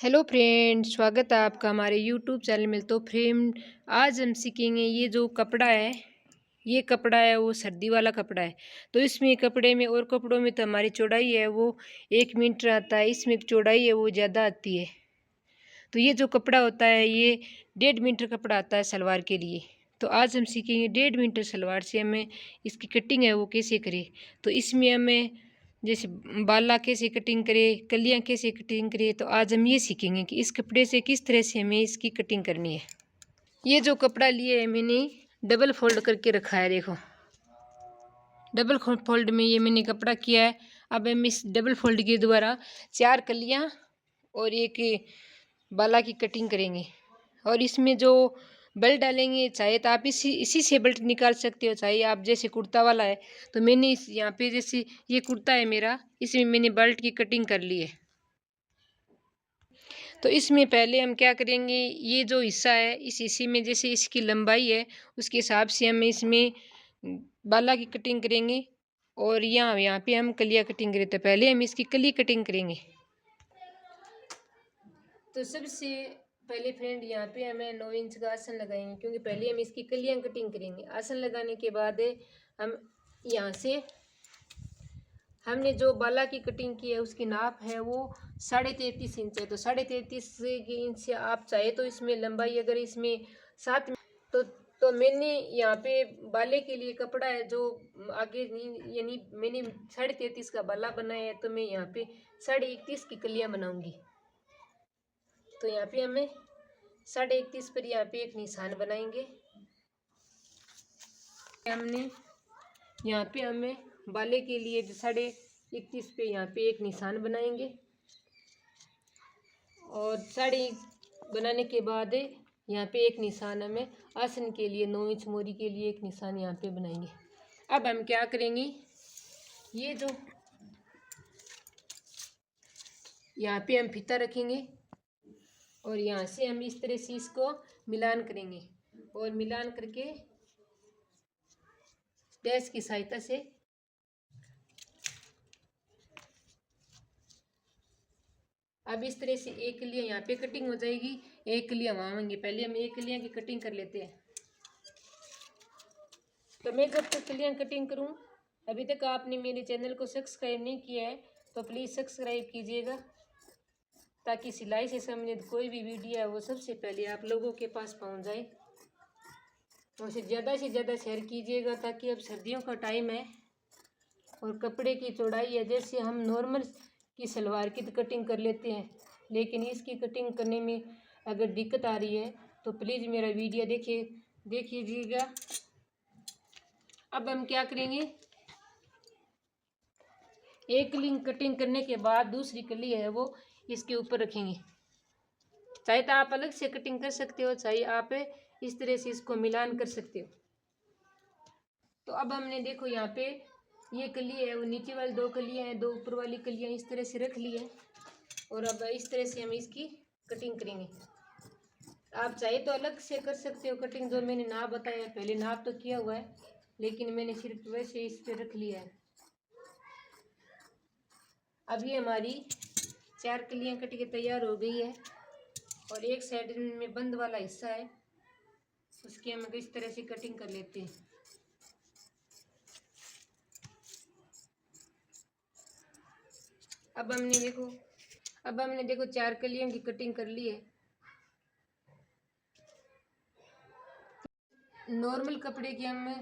Hello friend, स्वागत है आपका हमारे यूट्यूब चैनल में। तो फ्रेंड, आज हम सीखेंगे ये जो कपड़ा है, ये कपड़ा है वो सर्दी वाला कपड़ा है। तो इसमें कपड़े में और कपड़ों में तो हमारी चौड़ाई है वो 1 मीटर आता है, इसमें चौड़ाई है वो ज़्यादा आती है। तो ये जो कपड़ा होता है ये 1.5 मीटर कपड़ा आता है सलवार के लिए। तो आज हम सीखेंगे 1.5 मीटर सलवार से हमें इसकी कटिंग है वो कैसे करें। तो इसमें हमें जैसे बाला कैसे कटिंग करें, कलियां कैसे कटिंग करें, तो आज हम ये सीखेंगे कि इस कपड़े से किस तरह से हमें इसकी कटिंग करनी है। ये जो कपड़ा लिए है मैंने डबल फोल्ड करके रखा है, देखो डबल फोल्ड में ये मैंने कपड़ा किया है। अब हम इस डबल फोल्ड के द्वारा 4 कलियां और एक बाला की कटिंग करेंगे। और इसमें जो बेल्ट डालेंगे, चाहे तो आप इसी से बेल्ट निकाल सकते हो, चाहे आप जैसे कुर्ता वाला है तो मैंने इस यहाँ पे जैसे ये कुर्ता है मेरा, इसमें मैंने बेल्ट की कटिंग कर ली है। तो इसमें पहले हम क्या करेंगे, ये जो हिस्सा है इस हिस्से में जैसे इसकी लंबाई है उसके हिसाब से हम इसमें बाला की कटिंग करेंगे। और यहाँ पे हम कलिया कटिंग करें, तो पहले हम इसकी कली कटिंग करेंगे। तो सबसे पहले फ्रेंड यहाँ पे हमें 9 इंच का आसन लगाएंगे, क्योंकि पहले हम इसकी कलियां कटिंग करेंगे। आसन लगाने के बाद हम यहाँ से हमने जो बाला की कटिंग की है उसकी नाप है वो 33.5 इंच है। तो 33.5 इंच से आप चाहे तो इसमें लंबाई अगर इसमें 7 तो मैंने यहाँ पे बाले के लिए कपड़ा है जो आगे नहीं, यानी मैंने 33.5 का बाला बनाया है, तो मैं यहाँ पे 31.5 की कलियां बनाऊंगी। तो यहाँ पे हमें 31.5 पर यहाँ पे एक निशान बनाएंगे। हमने यहाँ पे हमें बाले के लिए 31.5 पे यहाँ पे एक निशान बनाएंगे। और बनाने के बाद यहाँ पे एक निशान हमें आसन के लिए 9 इंच मोरी के लिए एक निशान यहाँ पे बनाएंगे। अब हम क्या करेंगे, ये जो यहाँ पे हम फीता रखेंगे और यहाँ से हम इस तरह से इसको मिलान करेंगे और मिलान करके डैश की सहायता से अब इस तरह से एक कलियां यहाँ पे कटिंग हो जाएगी, एक कलियां वहाँ होंगी। पहले हम एक कलियां की कटिंग कर लेते हैं। तो मैं जब तक कलियां कटिंग करूँ, अभी तक आपने मेरे चैनल को सब्सक्राइब नहीं किया है तो प्लीज़ सब्सक्राइब कीजिएगा, ताकि सिलाई से संबंधित कोई भी वीडियो है वो सबसे पहले आप लोगों के पास पहुंच जाए। उसे ज़्यादा से ज़्यादा शेयर कीजिएगा, ताकि अब सर्दियों का टाइम है और कपड़े की चौड़ाई है, जैसे हम नॉर्मल की सलवार की तो कटिंग कर लेते हैं, लेकिन इसकी कटिंग करने में अगर दिक्कत आ रही है तो प्लीज़ मेरा वीडियो देखिएगा। अब हम क्या करेंगे, एक कली कटिंग करने के बाद दूसरी कली है वो इसके ऊपर रखेंगे। चाहे तो आप अलग से कटिंग कर सकते हो, चाहे आप इस तरह से इसको मिलान कर सकते हो। तो अब हमने देखो यहाँ पे ये कली है वो नीचे वाली 2 कलियाँ हैं, 2 ऊपर वाली कलियाँ इस तरह से रख ली है। और अब इस तरह से हम इसकी कटिंग करेंगे। आप चाहे तो अलग से कर सकते हो कटिंग, जो मैंने नाप बताया पहले नाप तो किया हुआ है, लेकिन मैंने सिर्फ वैसे इस पे रख लिया है। अभी हमारी 4 कलियां कट के तैयार हो गई है और एक साइड में बंद वाला हिस्सा है उसकी हम इस तरह से कटिंग कर लेते हैं। अब हमने देखो 4 कलियों की कटिंग कर ली है। नॉर्मल कपड़े की हम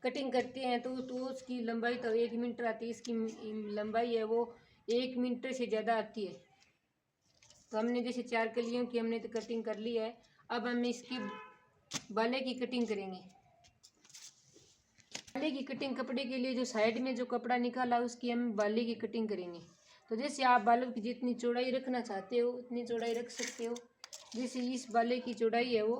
कटिंग करते हैं तो उसकी लंबाई तो 1 मीटर आती है, इसकी लंबाई है वो 1 मीटर से ज़्यादा आती है। तो हमने जैसे 4 कलियों की हमने तो कटिंग कर ली है। अब हम इसकी बाले की कटिंग करेंगे। बाले की कटिंग कपड़े के लिए जो साइड में जो कपड़ा निकाला उसकी हम बाले की कटिंग करेंगे। तो जैसे आप बालों की जितनी चौड़ाई रखना चाहते हो उतनी चौड़ाई रख सकते हो। जैसे इस बाले की चौड़ाई है वो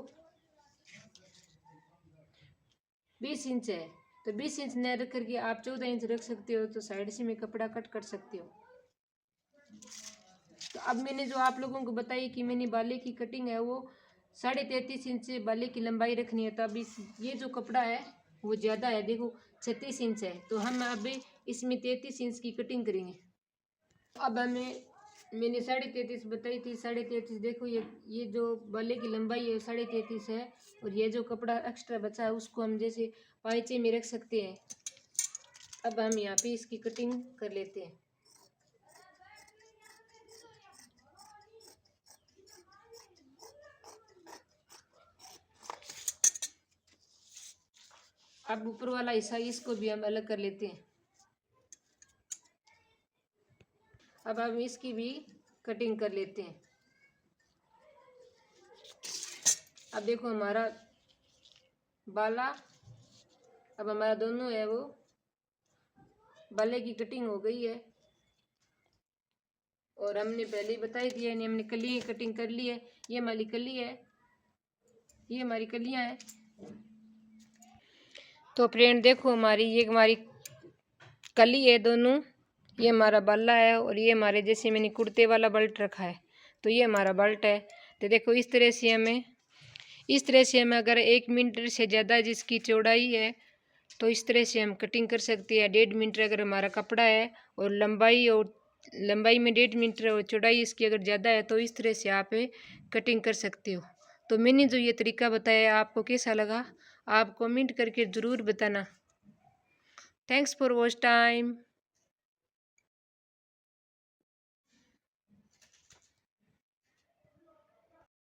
20 इंच है, तो 20 इंच न रख करके आप 14 इंच रख सकते हो, तो साइड से में कपड़ा कट कर सकते हो। तो अब मैंने जो आप लोगों को बताई कि मैंने बाले की कटिंग है वो 33.5 इंच बाले की लंबाई रखनी है। तो अब ये जो कपड़ा है वो ज़्यादा है, देखो 36 इंच है, तो हम अब इसमें 33 इंच की कटिंग करेंगे। अब हमें मैंने 33.5 बताई थी, 33.5 देखो, ये जो बाले की लंबाई है 33.5 है। और ये जो कपड़ा एक्स्ट्रा बचा है उसको हम जैसे पाइचे में रख सकते हैं। अब हम यहाँ पे इसकी कटिंग कर लेते हैं। अब ऊपर वाला हिस्सा इसको भी हम अलग कर लेते हैं। अब हम इसकी भी कटिंग कर लेते हैं। अब देखो हमारा बाला, अब हमारा दोनों है वो बाले की कटिंग हो गई है। और हमने पहले ही बताई दिया है, हमने कली की कटिंग कर ली है। ये हमारी कली है, ये हमारी कलियां हैं। तो फ्रेंड देखो हमारी कली है दोनों, ये हमारा बाला है और ये हमारे जैसे मैंने कुर्ते वाला बेल्ट रखा है तो ये हमारा बेल्ट है। तो देखो इस तरह से हमें अगर 1 मीटर से ज़्यादा जिसकी चौड़ाई है तो इस तरह से हम कटिंग कर सकते हैं। 1.5 मीटर अगर हमारा कपड़ा है और लंबाई में 1.5 मीटर और चौड़ाई इसकी अगर ज़्यादा है तो इस तरह से आप कटिंग कर सकते हो। तो मैंने जो ये तरीका बताया आपको कैसा लगा, आप कमेंट करके ज़रूर बताना। Thanks for watch time.